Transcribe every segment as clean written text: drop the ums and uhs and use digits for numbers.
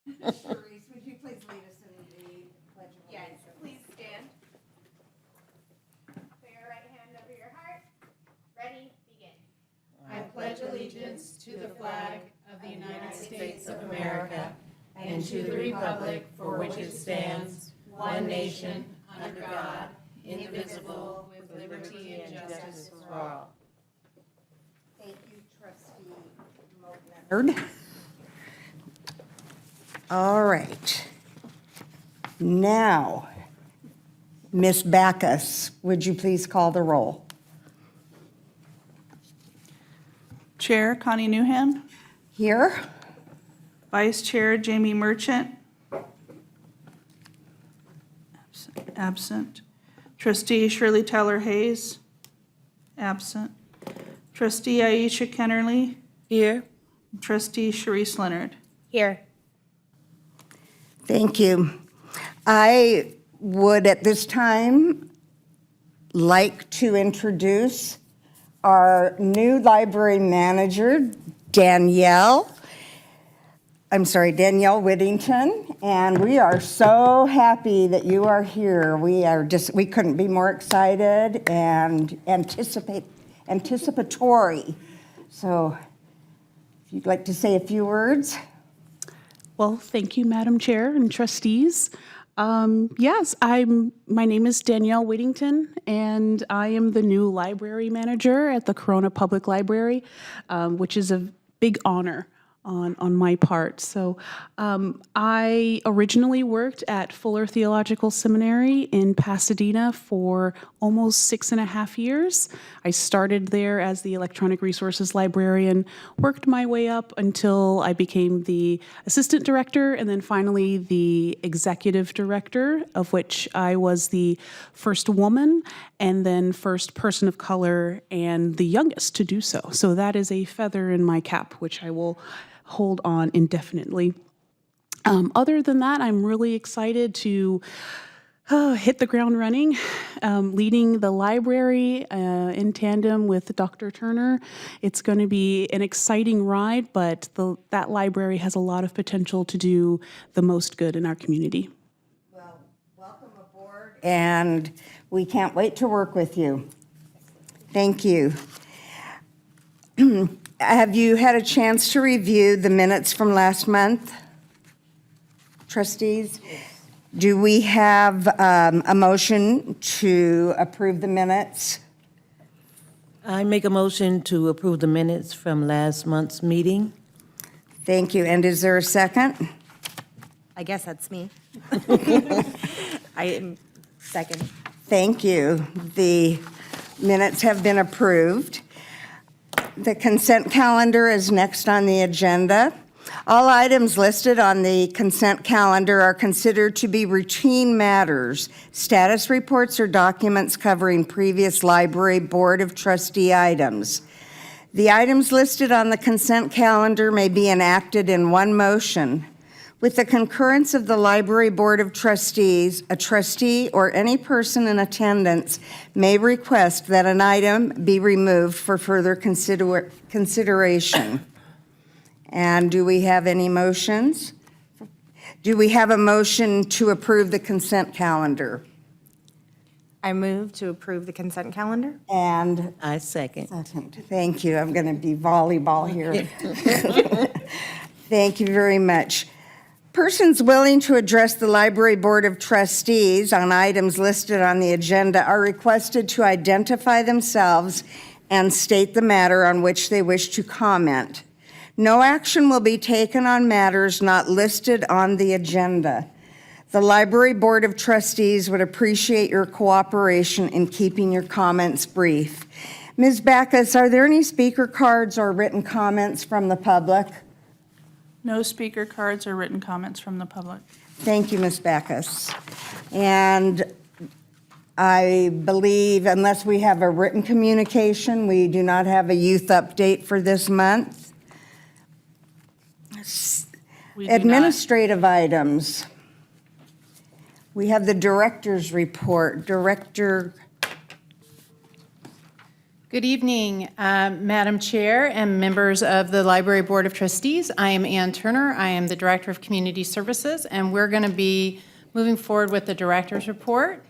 Sharice, would you please lead us in the pledge of Yes, allegiance? please stand. Put your right hand over your heart. Ready, begin. I pledge allegiance to the flag of the United States of America and to the republic for which it stands, one nation, under God, indivisible, with liberty and justice for all. Thank you, Trustee Leonard. All right. Now, Ms. Backus, would you please call the roll? Chair Connie Newham, Here. Vice Chair Jamie Merchant. Absent. Trustee Shirley Tyler Hayes. Absent. Trustee Aisha Kennerly. Here. Trustee Sharice Leonard. Here. Thank you. I would at this time like to introduce our new library manager, Danielle Whittington, and we are so happy that you are here. We couldn't be more excited and anticipatory. So if you'd like to say a few words. Well, thank you, Madam Chair and trustees. Yes, my name is Danielle Whittington, and I am the new library manager at the Corona Public Library, which is a big honor on my part. So I originally worked at Fuller Theological Seminary in Pasadena for almost 6.5 years. I started there as the electronic resources librarian, worked my way up until I became the assistant director and then finally the executive director, of which I was the first woman and then first person of color and the youngest to do so. So that is a feather in my cap, which I will hold on indefinitely. Other than that, I'm really excited to hit the ground running, leading the library in tandem with Dr. Turner. It's going to be an exciting ride, but that library has a lot of potential to do the most good in our community. Well, welcome aboard. And we can't wait to work with you. Thank you. Have you had a chance to review the minutes from last month? Trustees? Do we have a motion to approve the minutes? I make a motion to approve the minutes from last month's meeting. Thank you. And is there a second? I guess that's me. I am second. Thank you. The minutes have been approved. The consent calendar is next on the agenda. All items listed on the consent calendar are considered to be routine matters, status reports or documents covering previous library board of trustee items. The items listed on the consent calendar may be enacted in one motion. With the concurrence of the Library Board of Trustees, a trustee or any person in attendance may request that an item be removed for further consideration. And do we have any motions? Do we have a motion to approve the consent calendar? I move to approve the consent calendar. And I second. thank you. I'm going to be volleyball here. Thank you very much. Persons willing to address the Library Board of Trustees on items listed on the agenda are requested to identify themselves and state the matter on which they wish to comment. No action will be taken on matters not listed on the agenda. The Library Board of Trustees would appreciate your cooperation in keeping your comments brief. Ms. Backus, are there any speaker cards or written comments from the public? No speaker cards or written comments from the public. Thank you, Ms. Backus. And I believe, unless we have a written communication, we do not have a youth update for this month. We do not. Administrative items. We have the director's report. Director Good evening, Madam Chair and members of the Library Board of Trustees. I am Ann Turner. I am the Director of Community Services, and we're going to be moving forward with the Director's Report.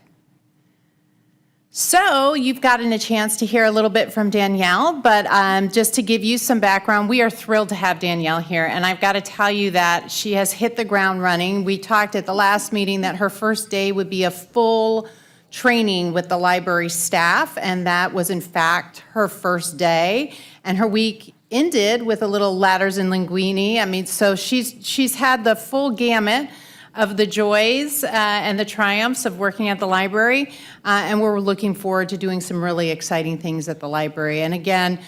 So you've gotten a chance to hear a little bit from Danielle, but just to give you some background, we are thrilled to have Danielle here, and I've got to tell you that she has hit the ground running. We talked at the last meeting that her first day would be a full training with the library staff, and that was in fact her first day, and her week ended with a little ladders and linguine. I mean, so she's had the full gamut of the joys and the triumphs of working at the library, and we're looking forward to doing some really exciting things at the library. And again,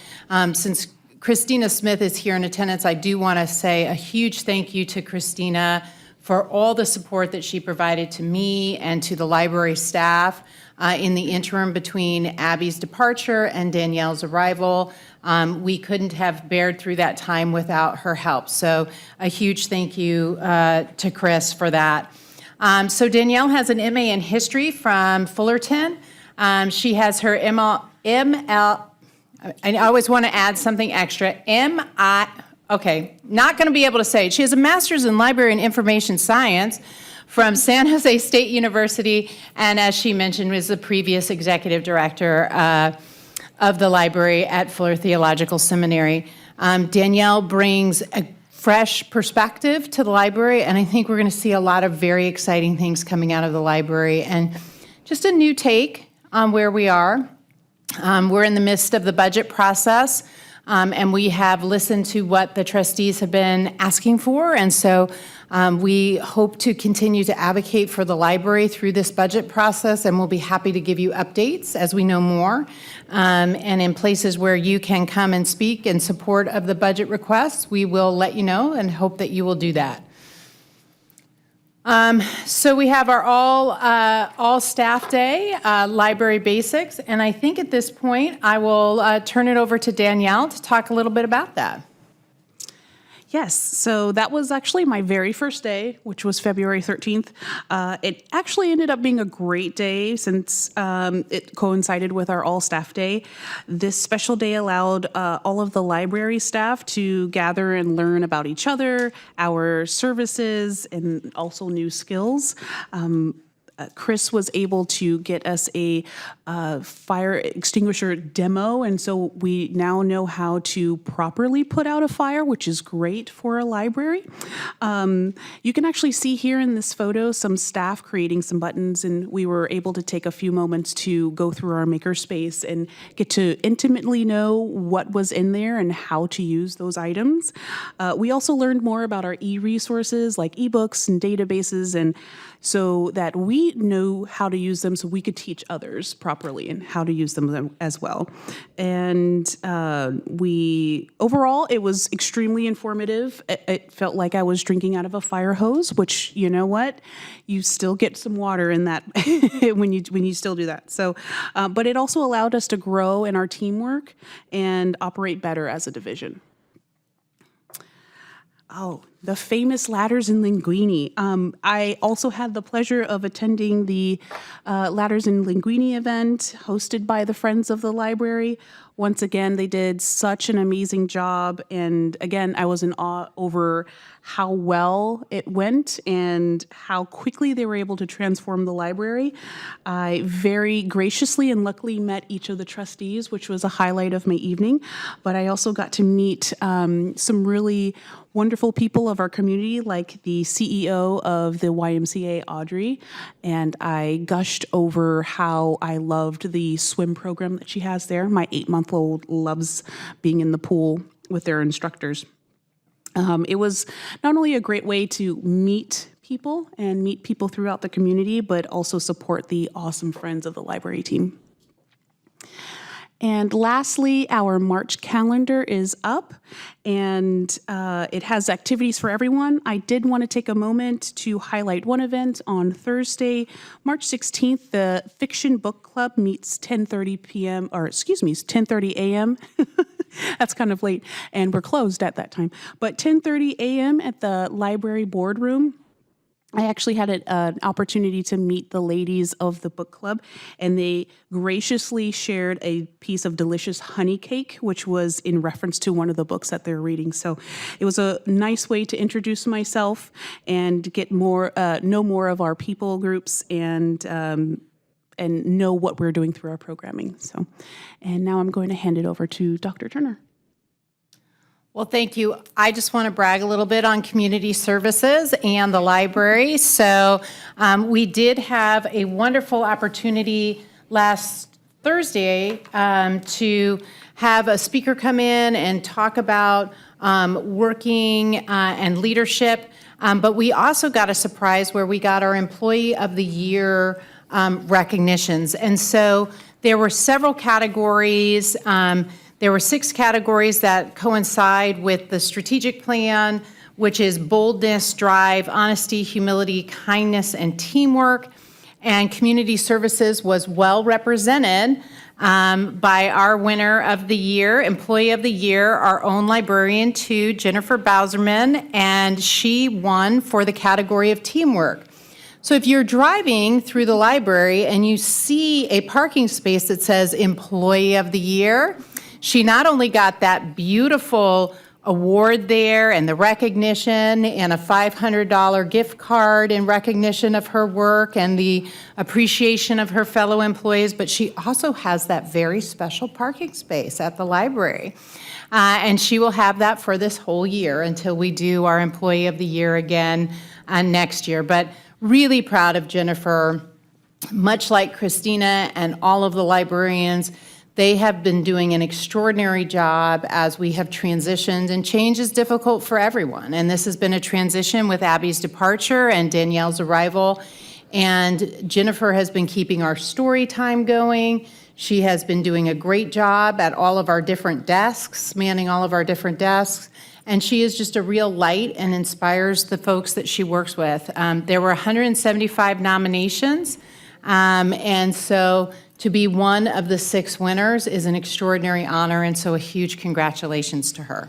since Christina Smith is here in attendance, I do want to say a huge thank you to Christina for all the support that she provided to me and to the library staff in the interim between Abby's departure and Danielle's arrival. We couldn't have bared through that time without her help. So a huge thank you to Chris for that. So Danielle has an MA in history from Fullerton. She has her ML, I always want to add something extra, okay, not going to be able to say it. She has a master's in library and information science from San Jose State University, and as she mentioned, was the previous executive director of the library at Fuller Theological Seminary. Danielle brings a fresh perspective to the library, and I think we're going to see a lot of very exciting things coming out of the library, and just a new take on where we are. We're in the midst of the budget process. And we have listened to what the trustees have been asking for, and so we hope to continue to advocate for the library through this budget process, and we'll be happy to give you updates as we know more. And in places where you can come and speak in support of the budget requests, we will let you know and hope that you will do that. So we have our all staff day, library basics, and I think at this point I will turn it over to Danielle to talk a little bit about that. Yes, so that was actually my very first day, which was February 13th. It actually ended up being a great day since it coincided with our all-staff day. This special day allowed all of the library staff to gather and learn about each other, our services, and also new skills. Chris was able to get us a fire extinguisher demo, and so we now know how to properly put out a fire, which is great for a library. You can actually see here in this photo some staff creating some buttons, and we were able to take a few moments to go through our makerspace and get to intimately know what was in there and how to use those items. We also learned more about our e-resources like ebooks and databases, and so that we know how to use them so we could teach others properly and how to use them as well. And overall, it was extremely informative. It felt like I was drinking out of a fire hose, which, you know what, you still get some water in that when you still do that. So, but it also allowed us to grow in our teamwork and operate better as a division. Oh, the famous ladders and linguine. I also had the pleasure of attending the ladders and linguine event hosted by the Friends of the Library. Once again, they did such an amazing job. And again, I was in awe over how well it went and how quickly they were able to transform the library. I very graciously and luckily met each of the trustees, which was a highlight of my evening. But I also got to meet some really wonderful people of our community, like the CEO of the YMCA, Audrey, and I gushed over how I loved the swim program that she has there. My 8-month-old loves being in the pool with their instructors. It was not only a great way to meet people and meet people throughout the community, but also support the awesome Friends of the Library team. And lastly, our March calendar is up, and it has activities for everyone. I did want to take a moment to highlight one event on Thursday, March 16th. The Fiction Book Club meets 10:30 a.m. That's kind of late, and we're closed at that time. But 10:30 a.m. at the library boardroom. I actually had an opportunity to meet the ladies of the book club, and they graciously shared a piece of delicious honey cake, which was in reference to one of the books that they're reading. So it was a nice way to introduce myself and get know more of our people groups and know what we're doing through our programming. So, and now I'm going to hand it over to Dr. Turner. Well, thank you. I just want to brag a little bit on community services and the library. So we did have a wonderful opportunity last Thursday to have a speaker come in and talk about working and leadership. But we also got a surprise where we got our Employee of the Year recognitions. And so there were several categories. There were 6 categories that coincide with the strategic plan, which is boldness, drive, honesty, humility, kindness, and teamwork. And community services was well represented by our winner of the year, Employee of the Year, our own librarian too, Jennifer Bowserman, and she won for the category of teamwork. So if you're driving through the library and you see a parking space that says Employee of the Year, she not only got that beautiful award there and the recognition and a $500 gift card in recognition of her work and the appreciation of her fellow employees, but she also has that very special parking space at the library. And she will have that for this whole year until we do our Employee of the Year again next year. But really proud of Jennifer. Much like Christina and all of the librarians, they have been doing an extraordinary job as we have transitioned, and change is difficult for everyone. And this has been a transition with Abby's departure and Danielle's arrival. And Jennifer has been keeping our story time going. She has been doing a great job at all of our different desks, manning all of our different desks. And she is just a real light and inspires the folks that she works with. There were 175 nominations. And so to be one of the 6 winners is an extraordinary honor, and so a huge congratulations to her.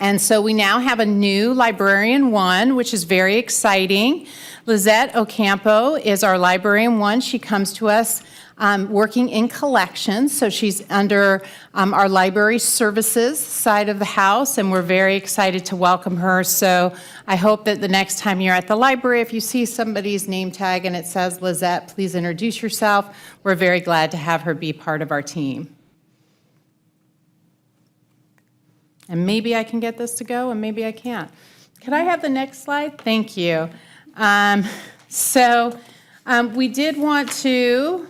And so we now have a new Librarian 1, which is very exciting. Lizette Ocampo is our Librarian 1. She comes to us working in collections, so she's under our library services side of the house, and we're very excited to welcome her. So I hope that the next time you're at the library, if you see somebody's name tag and it says Lizette, please introduce yourself. We're very glad to have her be part of our team. And maybe I can get this to go, and maybe I can't. Could I have the next slide? Thank you. We did want to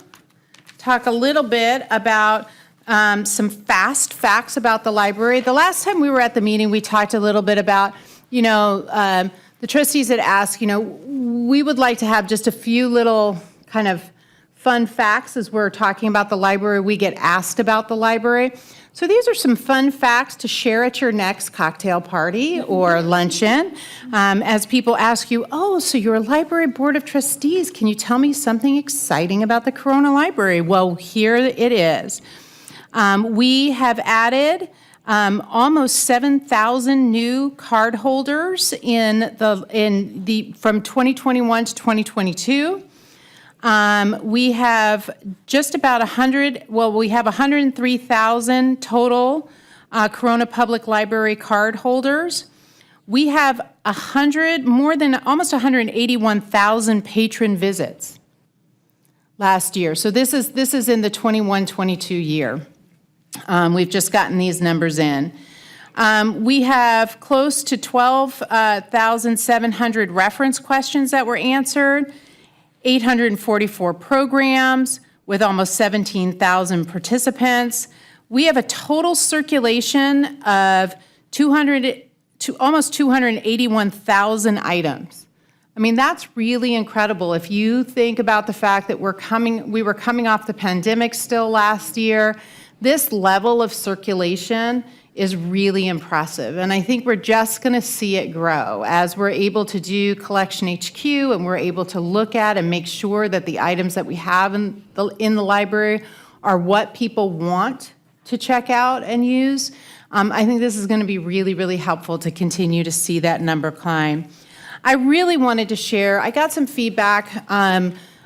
talk a little bit about some fast facts about the library. The last time we were at the meeting, we talked a little bit about, the trustees had asked, we would like to have just a few little kind of fun facts as we're talking about the library. We get asked about the library. So these are some fun facts to share at your next cocktail party or luncheon. As people ask you, oh, so you're a library board of trustees. Can you tell me something exciting about the Corona Library? Well, here it is. We have added almost 7,000 new card holders from 2021 to 2022. We have just about 103,000 total Corona Public Library card holders. We have almost 181,000 patron visits last year. So this is in the 21-22 year. We've just gotten these numbers in. We have close to 12,700 reference questions that were answered. 844 programs with almost 17,000 participants. We have a total circulation of almost 281,000 items. I mean, that's really incredible. If you think about the fact that we were coming off the pandemic still last year, this level of circulation is really impressive. And I think we're just going to see it grow as we're able to do Collection HQ and we're able to look at and make sure that the items that we have in the library are what people want to check out and use. I think this is going to be really, really helpful to continue to see that number climb. I really wanted to share, I got some feedback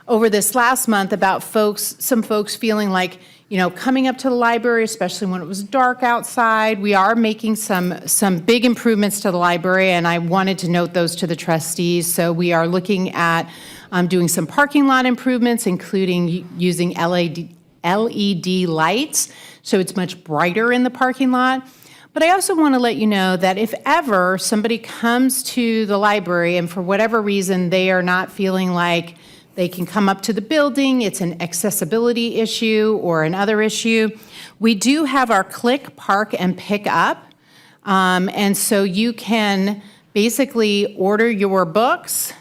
over this last month about some folks feeling like, coming up to the library, especially when it was dark outside. We are making some big improvements to the library, and I wanted to note those to the trustees. So we are looking at doing some parking lot improvements, including using LED lights, so it's much brighter in the parking lot. But I also want to let you know that if ever somebody comes to the library and for whatever reason they are not feeling like they can come up to the building, it's an accessibility issue or another issue, we do have our click, park, and pick up. And so you can basically order your books,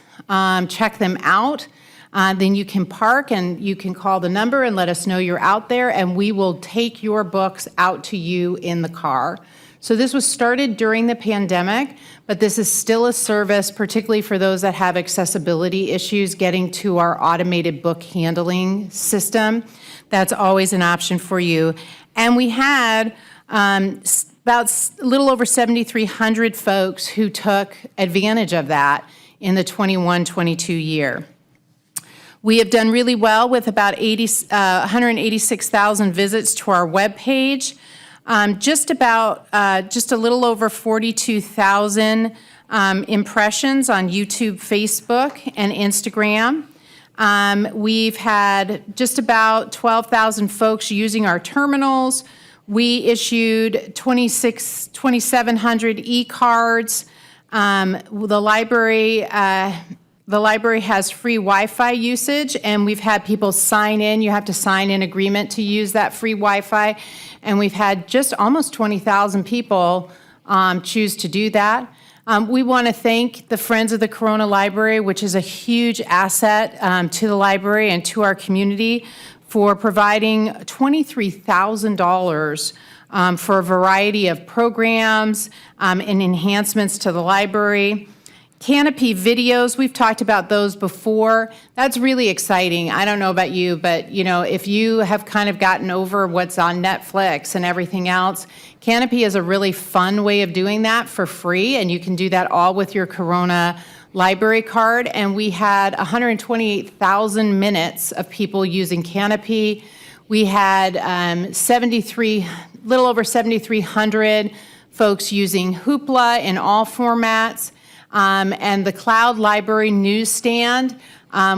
check them out, then you can park and you can call the number and let us know you're out there, and we will take your books out to you in the car. So this was started during the pandemic, but this is still a service, particularly for those that have accessibility issues, getting to our automated book handling system. That's always an option for you. And we had about a little over 7,300 folks who took advantage of that in the 21-22 year. We have done really well with about 186,000 visits to our webpage. Just a little over 42,000 impressions on YouTube, Facebook, and Instagram. We've had just about 12,000 folks using our terminals. We issued 2,700 e-cards. The library has free Wi-Fi usage, and we've had people sign in. You have to sign an agreement to use that free Wi-Fi, and we've had just almost 20,000 people choose to do that. We want to thank the Friends of the Corona Library, which is a huge asset to the library and to our community, for providing $23,000 for a variety of programs and enhancements to the library. Canopy videos, we've talked about those before. That's really exciting. I don't know about you, but if you have kind of gotten over what's on Netflix and everything else, Canopy is a really fun way of doing that for free, and you can do that all with your Corona library card. And we had 128,000 minutes of people using Canopy. We had little over 7,300 folks using Hoopla in all formats. And the Cloud Library Newsstand,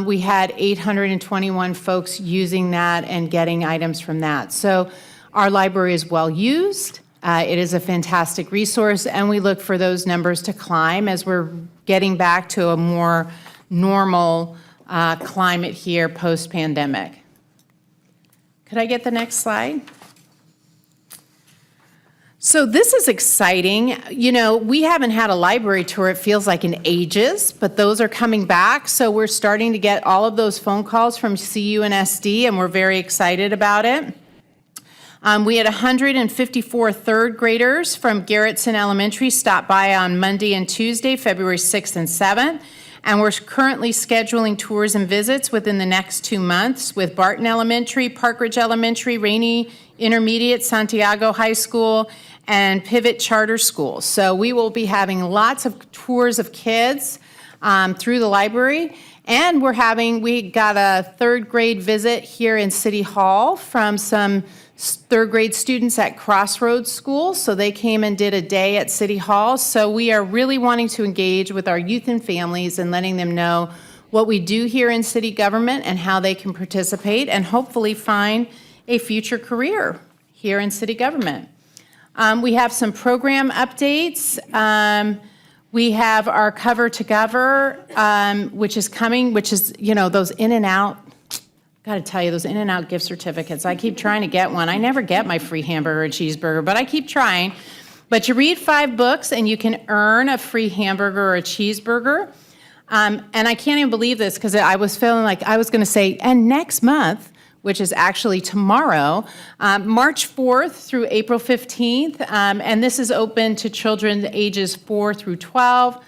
we had 821 folks using that and getting items from that. So our library is well used. It is a fantastic resource, and we look for those numbers to climb as we're getting back to a more normal climate here post-pandemic. Could I get the next slide? So this is exciting. We haven't had a library tour, it feels like, in ages, but those are coming back. So we're starting to get all of those phone calls from CUNSD, and we're very excited about it. We had 154 third graders from Garrettson Elementary stop by on Monday and Tuesday, February 6th and 7th. And we're currently scheduling tours and visits within the next 2 months with Barton Elementary, Park Ridge Elementary, Rainey Intermediate, Santiago High School, and Pivot Charter School. So we will be having lots of tours of kids through the library. And we got a third grade visit here in City Hall from some third grade students at Crossroads School. So they came and did a day at City Hall. So we are really wanting to engage with our youth and families and letting them know what we do here in city government and how they can participate and hopefully find a future career here in city government. We have some program updates. We have our Cover to Cover, which is coming, which is, those In-N-Out. Got to tell you, those In-N-Out gift certificates. I keep trying to get one. I never get my free hamburger or cheeseburger, but I keep trying. But you read 5 books and you can earn a free hamburger or a cheeseburger. And I can't even believe this because I was feeling like I was going to say, and next month, which is actually tomorrow, March 4th through April 15th. And this is open to children ages 4 through 12.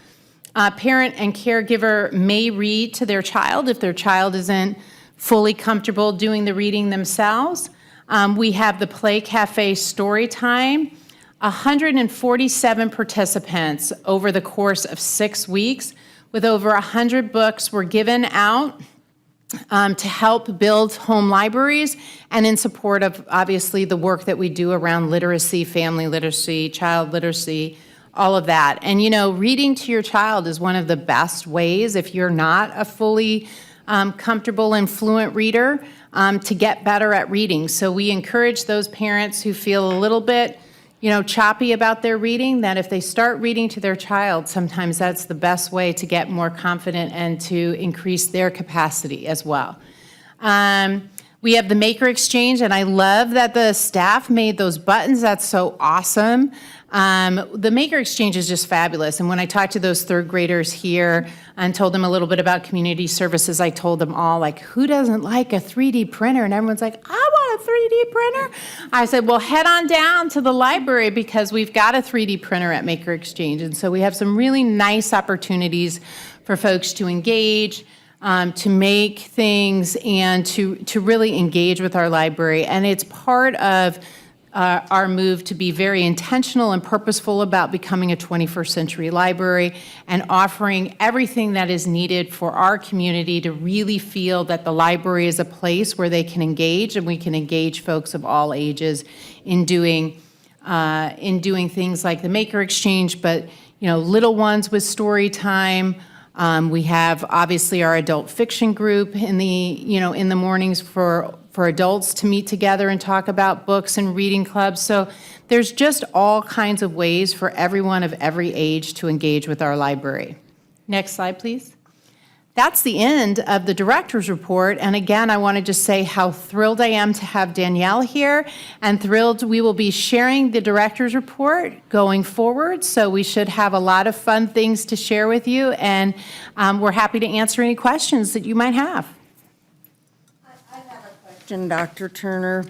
Parent and caregiver may read to their child if their child isn't fully comfortable doing the reading themselves. We have the Play Cafe story time. 147 participants over the course of 6 weeks. with over 100 books were given out to help build home libraries and in support of, obviously, the work that we do around literacy, family literacy, child literacy, all of that. And, you know, reading to your child is one of the best ways, if you're not a fully comfortable and fluent reader, to get better at reading. So we encourage those parents who feel a little bit, you know, choppy about their reading, that if they start reading to their child, sometimes that's the best way to get more confident and to increase their capacity as well. We have the Maker Exchange, and I love that the staff made those buttons. That's so awesome. The Maker Exchange is just fabulous. And when I talked to those third graders here and told them a little bit about community services, I told them all, like, who doesn't like a 3D printer? And everyone's like, I want a 3D printer. I said, well, head on down to the library because we've got a 3D printer at Maker Exchange. And so we have some really nice opportunities for folks to engage, to make things, and to really engage with our library. And it's part of our move to be very intentional and purposeful about becoming a 21st century library and offering everything that is needed for our community to really feel that the library is a place where they can engage, and we can engage folks of all ages in doing things like the Maker Exchange, but, you know, little ones with story time. We have obviously our adult fiction group in the mornings for adults to meet together and talk about books and reading clubs. So there's just all kinds of ways for everyone of every age to engage with our library. Next slide, please. That's the end of the director's report. And again, I want to just say how thrilled I am to have Danielle here, and thrilled we will be sharing the director's report going forward. So we should have a lot of fun things to share with you, and we're happy to answer any questions that you might have. Dr. Turner.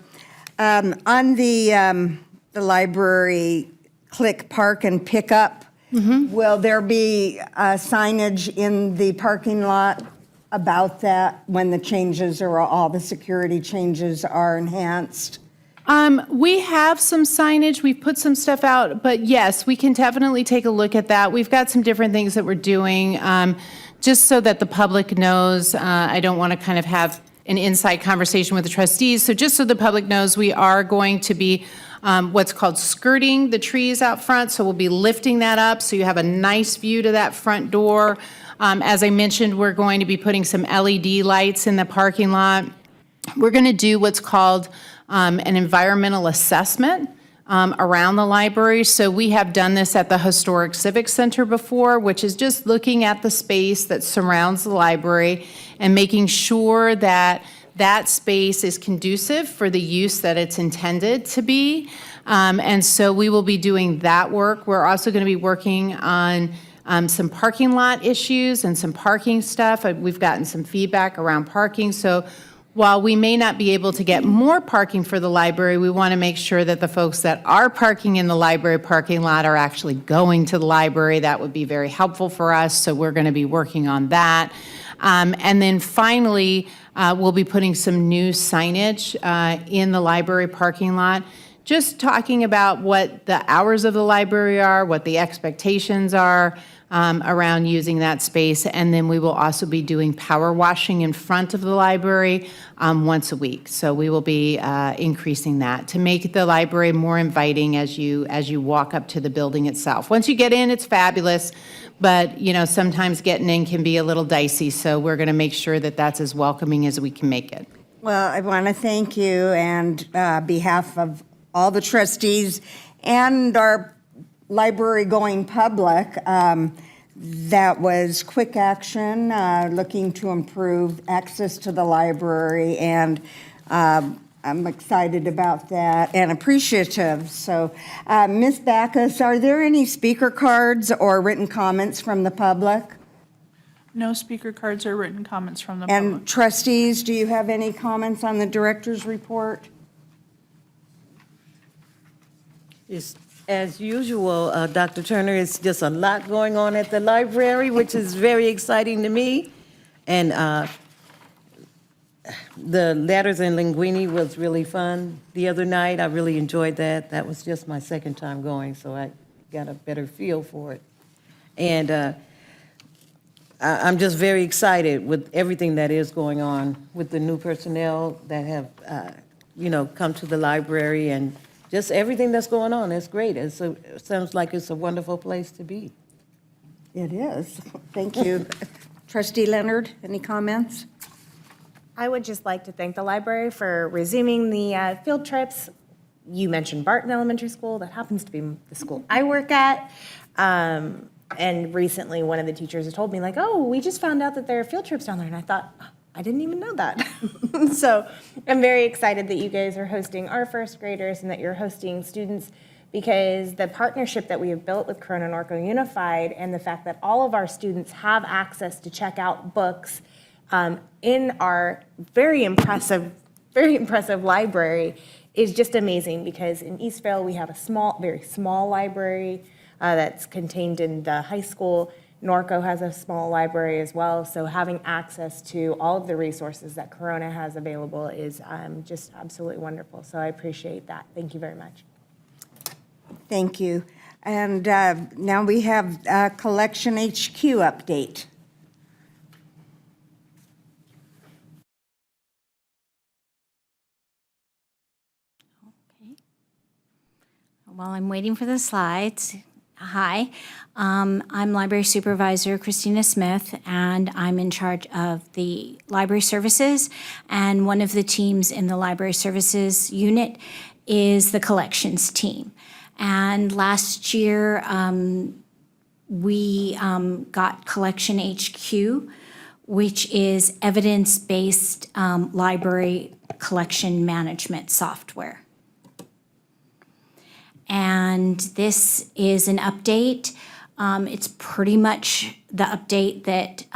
On the library click, park, and pick up, will there be signage in the parking lot about that when the changes or all the security changes are enhanced? We have some signage. We've put some stuff out, but yes, we can definitely take a look at that. We've got some different things that we're doing just so that the public knows. I don't want to kind of have an inside conversation with the trustees. So just so the public knows, we are going to be what's called skirting the trees out front. So we'll be lifting that up so you have a nice view to that front door. As I mentioned, we're going to be putting some LED lights in the parking lot. We're going to do what's called an environmental assessment around the library. So we have done this at the Historic Civic Center before, which is just looking at the space that surrounds the library and making sure that that space is conducive for the use that it's intended to be. And so we will be doing that work. We're also going to be working on some parking lot issues and some parking stuff. We've gotten some feedback around parking. So while we may not be able to get more parking for the library, we want to make sure that the folks that are parking in the library parking lot are actually going to the library. That would be very helpful for us, so we're going to be working on that. And then finally, we'll be putting some new signage in the library parking lot, just talking about what the hours of the library are, what the expectations are, around using that space. And then we will also be doing power washing in front of the library once a week. So we will be increasing that to make the library more inviting as you walk up to the building itself. Once you get in, it's fabulous, but you know, sometimes getting in can be a little dicey. So we're going to make sure that that's as welcoming as we can make it. Well, I want to thank you, and behalf of all the trustees and our library-going public, that was quick action, looking to improve access to the library, and I'm excited about that and appreciative. So, Ms. Backus, are there any speaker cards or written comments from the public? No speaker cards or written comments from the public. And trustees, do you have any comments on the director's report? As usual, Dr. Turner, it's just a lot going on at the library, which is very exciting to me. And the Letters and Linguini was really fun the other night. I really enjoyed that. That was just my second time going, so I got a better feel for it. And I'm just very excited with everything that is going on with the new personnel that have, come to the library and just everything that's going on. It's great. It sounds like it's a wonderful place to be. It is. Thank you. Trustee Leonard, any comments? I would just like to thank the library for resuming the field trips. You mentioned Barton Elementary School. That happens to be the school I work at. And recently, one of the teachers had told me, like, oh, we just found out that there are field trips down there. And I thought, oh, I didn't even know that. So I'm very excited that you guys are hosting our first graders and that you're hosting students, because the partnership that we have built with Corona Norco Unified and the fact that all of our students have access to check out books in our very impressive library is just amazing, because in Eastvale, we have a very small library that's contained in the high school. Norco has a small library as well, so having access to all of the resources that Corona has available is just absolutely wonderful. So I appreciate that. Thank you very much. Thank you. And now we have Collection HQ update. While I'm waiting for the slides, hi, I'm Library Supervisor Christina Smith, and I'm in charge of the library services, and one of the teams in the library services unit is the collections team. And last year, we got Collection HQ, which is evidence-based library collection management software. And this is an update. It's pretty much the update that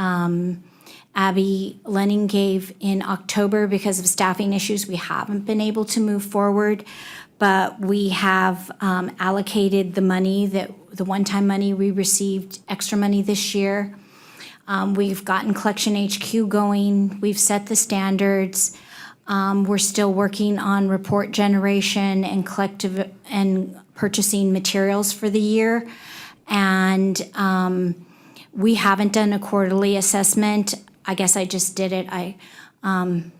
Abby Lenning gave in October. Because of staffing issues, we haven't been able to move forward, but we have allocated the money, the one-time money we received, extra money this year. We've gotten Collection HQ going. We've set the standards. We're still working on report generation and collective and purchasing materials for the year. And we haven't done a quarterly assessment. I guess I just did it of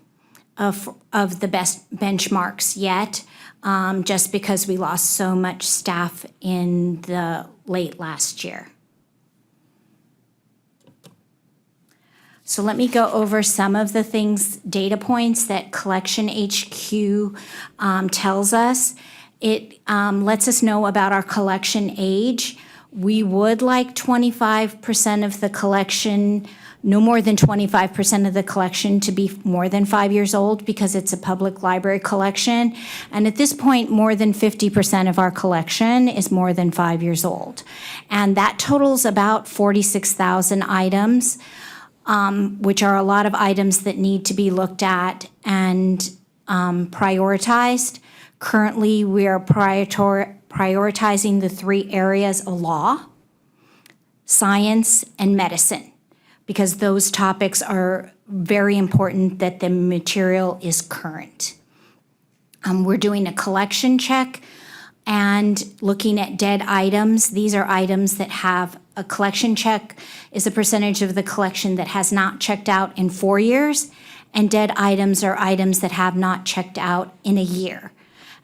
the best benchmarks yet, just because we lost so much staff in the late last year. So let me go over some of the things, data points that Collection HQ tells us. It lets us know about our collection age. We would like 25% of the collection, no more than 25% of the collection to be more than 5 years old, because it's a public library collection. And at this point, more than 50% of our collection is more than 5 years old. And that totals about 46,000 items. Which are a lot of items that need to be looked at and prioritized. Currently, we are prioritizing the 3 areas of law, science, and medicine, because those topics are very important that the material is current. We're doing a collection check and looking at dead items. These are items that have a collection check is a percentage of the collection that has not checked out in 4 years, and dead items are items that have not checked out in a year.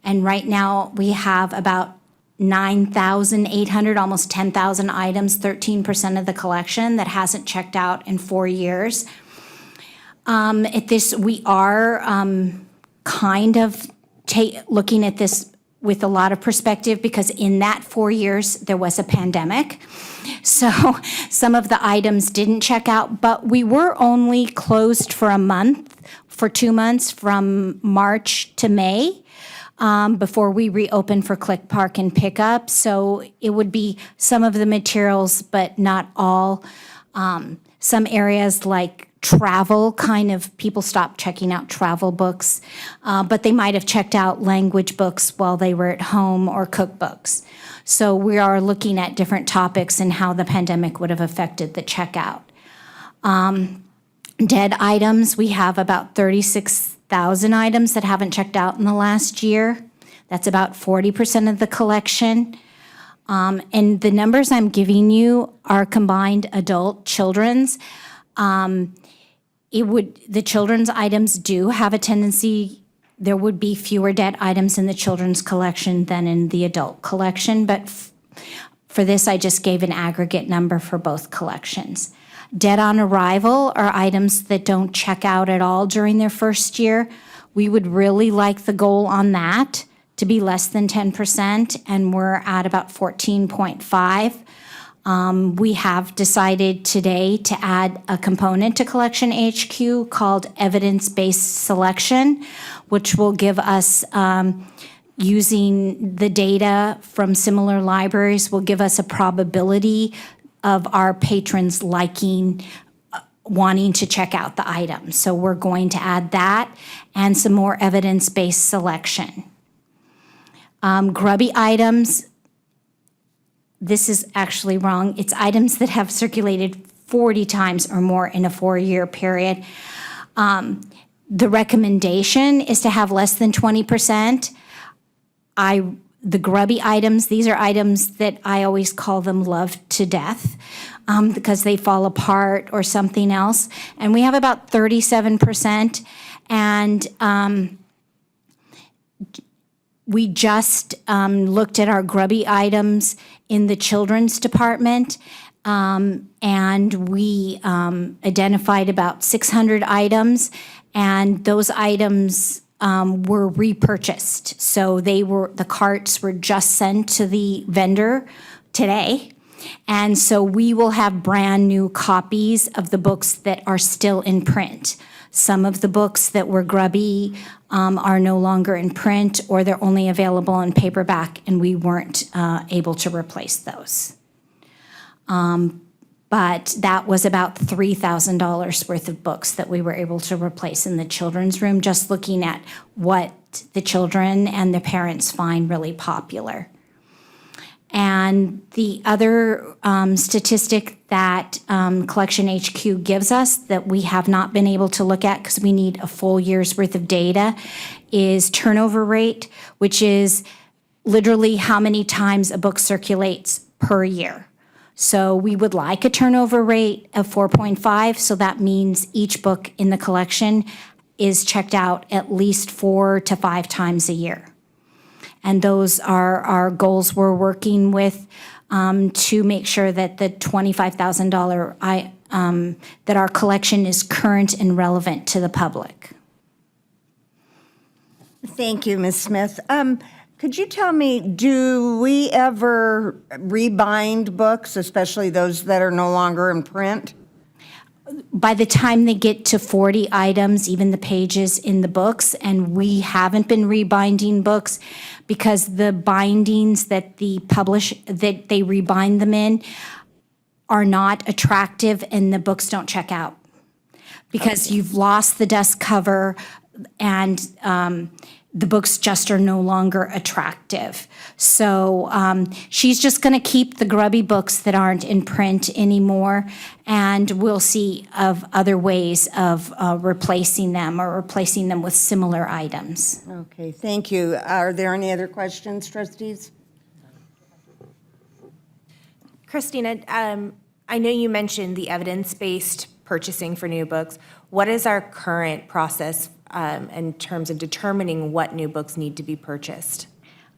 And right now, we have about 9,800, almost 10,000 items, 13% of the collection that hasn't checked out in 4 years. At this, we are kind of looking at this with a lot of perspective, because in that 4 years, there was a pandemic. So some of the items didn't check out, but we were only closed for a month, for 2 months, from March to May, before we reopened for Click Park and Pickup. So it would be some of the materials, but not all. Some areas like travel, kind of, people stopped checking out travel books, but they might have checked out language books while they were at home, or cookbooks. So we are looking at different topics and how the pandemic would have affected the checkout. Dead items, we have about 36,000 items that haven't checked out in the last year. That's about 40% of the collection. And the numbers I'm giving you are combined adult, children's. The children's items do have a tendency, there would be fewer dead items in the children's collection than in the adult collection, but for this, I just gave an aggregate number for both collections. Dead on arrival are items that don't check out at all during their first year. We would really like the goal on that to be less than 10%, and we're at about 14.5. We have decided today to add a component to Collection HQ called evidence-based selection, which will give us, using the data from similar libraries, will give us a probability of our patrons liking, wanting to check out the item. So we're going to add that and some more evidence-based selection. Grubby items, this is actually wrong. It's items that have circulated 40 times or more in a 4-year period. The recommendation is to have less than 20%. The grubby items, these are items that I always call them loved to death because they fall apart or something else. And we have about 37%. And we just looked at our grubby items in the children's department, and we identified about 600 items, and those items were repurchased. So the carts were just sent to the vendor today. And so we will have brand new copies of the books that are still in print. Some of the books that were grubby are no longer in print, or they're only available in paperback, and we weren't able to replace those. But that was about $3,000 worth of books that we were able to replace in the children's room, just looking at what the children and the parents find really popular. And the other statistic that Collection HQ gives us that we have not been able to look at because we need a full year's worth of data is turnover rate, which is literally how many times a book circulates per year. So we would like a turnover rate of 4.5, so that means each book in the collection is checked out at least 4 to 5 times a year. And those are our goals we're working with to make sure that the $25,000 that our collection is current and relevant to the public. Thank you, Ms. Smith. Could you tell me, do we ever rebind books, especially those that are no longer in print? By the time they get to 40 items, even the pages in the books, and we haven't been rebinding books because the bindings that they rebind them in are not attractive and the books don't check out because you've lost the dust cover and the books just are no longer attractive. So she's just going to keep the grubby books that aren't in print anymore, and we'll see of other ways of replacing them or replacing them with similar items. Okay, thank you. Are there any other questions, trustees? Christina, I know you mentioned the evidence-based purchasing for new books. What is our current process in terms of determining what new books need to be purchased?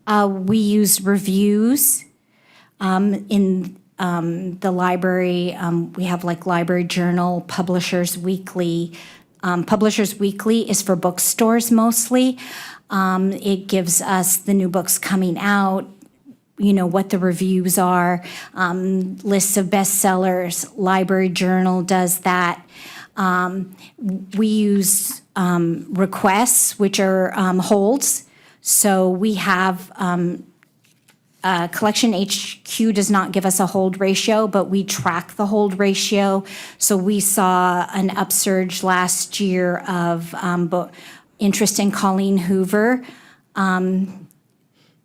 We use reviews in the library. We have like Library Journal, Publishers Weekly. Publishers Weekly is for bookstores mostly. It gives us the new books coming out, you know, what the reviews are, lists of bestsellers. Library Journal does that. We use requests, which are holds. So we have Collection HQ does not give us a hold ratio, but we track the hold ratio. So we saw an upsurge last year of interest in Colleen Hoover.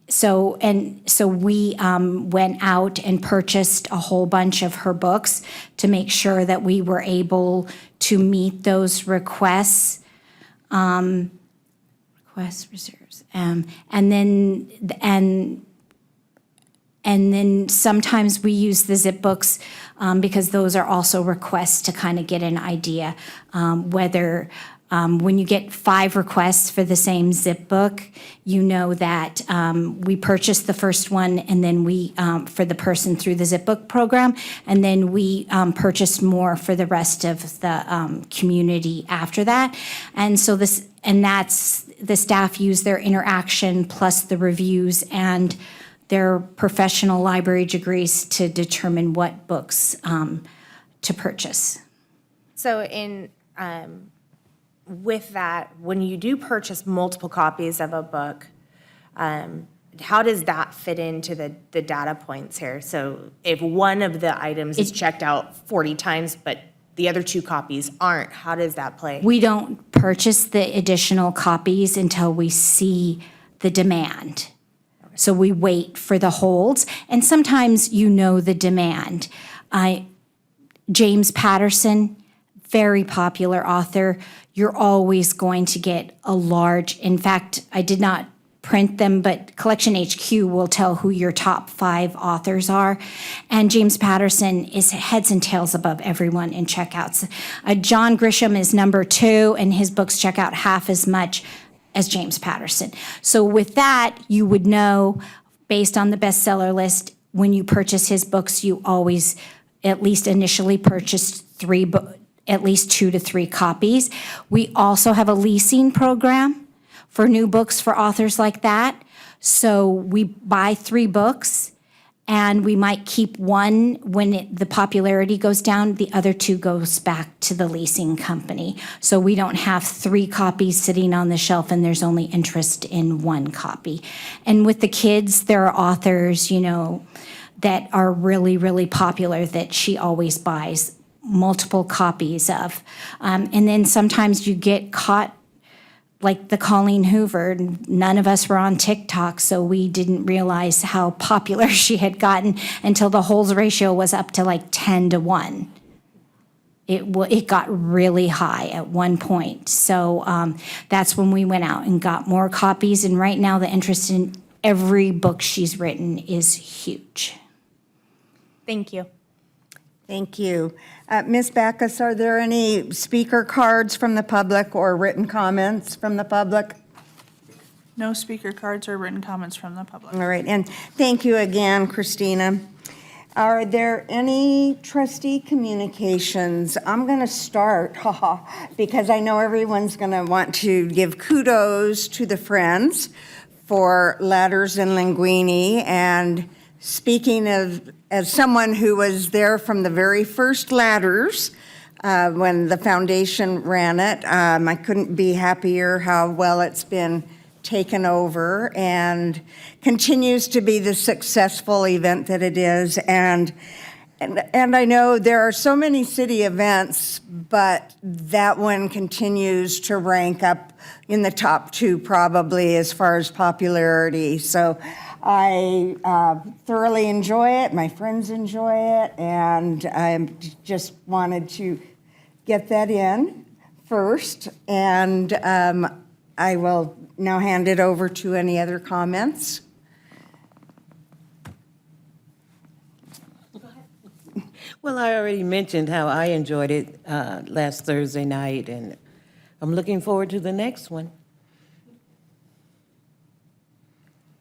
So we went out and purchased a whole bunch of her books to make sure that we were able to meet those requests. Reserves, and And then sometimes we use the zip books because those are also requests to kind of get an idea whether when you get 5 requests for the same zip book, you know that we purchased the first one and then we, for the person through the zip book program, and then we purchased more for the rest of the community after that. And so that's, the staff use their interaction plus the reviews and their professional library degrees to determine what books to purchase. So with that, when you do purchase multiple copies of a book, how does that fit into the data points here? So if one of the items is checked out 40 times, but the other 2 copies aren't, how does that play? We don't purchase the additional copies until we see the demand. So we wait for the holds, and sometimes you know the demand. James Patterson, very popular author. You're always going to get a large, in fact, I did not print them, but Collection HQ will tell who your top 5 authors are. And James Patterson is heads and tails above everyone in checkouts. John Grisham is number 2, and his books check out half as much as James Patterson. So with that, you would know, based on the bestseller list, when you purchase his books, you always at least initially purchase at least 2 to 3 copies. We also have a leasing program for new books for authors like that. So we buy 3 books, and we might keep one when the popularity goes down. The other 2 goes back to the leasing company. So we don't have 3 copies sitting on the shelf and there's only interest in 1 copy. And with the kids, there are authors, that are really, really popular that she always buys multiple copies of. And then sometimes you get caught, like the Colleen Hoover. None of us were on TikTok, so we didn't realize how popular she had gotten until the holds ratio was up to like 10 to 1. It got really high at one point. So that's when we went out and got more copies. And right now the interest in every book she's written is huge. Thank you. Thank you. Ms. Backus, are there any speaker cards from the public or written comments from the public? No speaker cards or written comments from the public. All right, and thank you again, Christina. Are there any trustee communications? I'm going to start, because I know everyone's going to want to give kudos to the Friends for Ladders and Linguini. And speaking of, as someone who was there from the very first Ladders, when the foundation ran it, I couldn't be happier how well it's been taken over and continues to be the successful event that it is. And I know there are so many city events, but that one continues to rank up in the top 2 probably as far as popularity. So I thoroughly enjoy it, my friends enjoy it, and I just wanted to get that in first. And I will now hand it over to any other comments. Well, I already mentioned how I enjoyed it last Thursday night, and I'm looking forward to the next one.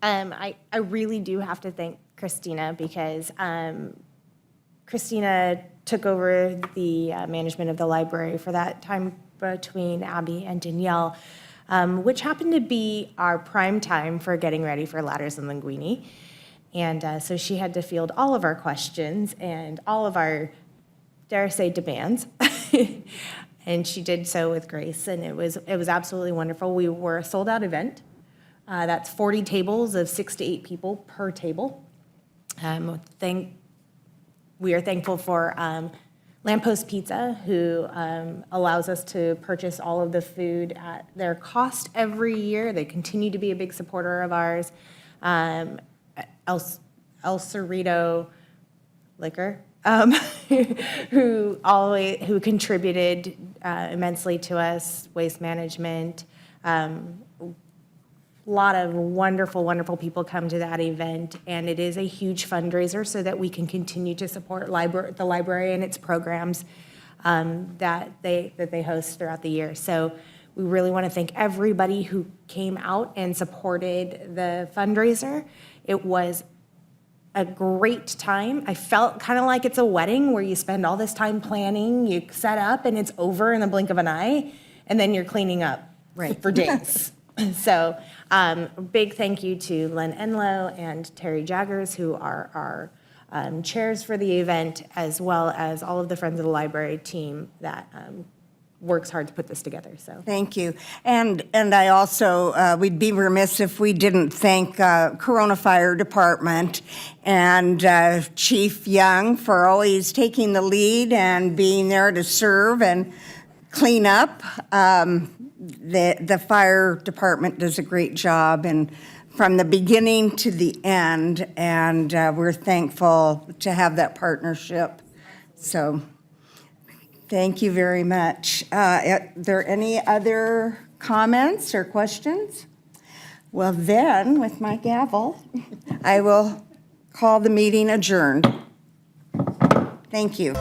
I really do have to thank Christina because Christina took over the management of the library for that time between Abby and Danielle, which happened to be our prime time for getting ready for Ladders and Linguini. And so she had to field all of our questions and all of our, dare I say, demands. And she did so with grace, and it was absolutely wonderful. We were a sold-out event. That's 40 tables of 6 to 8 people per table. We are thankful for Lamppost Pizza, who allows us to purchase all of the food at their cost every year. They continue to be a big supporter of ours. El Cerrito Liquor, who contributed immensely to us, Waste Management, lot of wonderful, wonderful people come to that event, and it is a huge fundraiser so that we can continue to support the library and its programs that they host throughout the year. So we really want to thank everybody who came out and supported the fundraiser. It was a great time. I felt kind of like it's a wedding where you spend all this time planning, you set up, and it's over in the blink of an eye, and then you're cleaning up for days. So big thank you to Len Enlow and Terry Jaggers, who are our chairs for the event, as well as all of the Friends of the Library team that works hard to put this together. So Thank you. And I also, we'd be remiss if we didn't thank Corona Fire Department and Chief Young for always taking the lead and being there to serve and clean up. The fire department does a great job, and from the beginning to the end, and we're thankful to have that partnership. So thank you very much. Are there any other comments or questions? Well then, with my gavel, I will call the meeting adjourned. Thank you.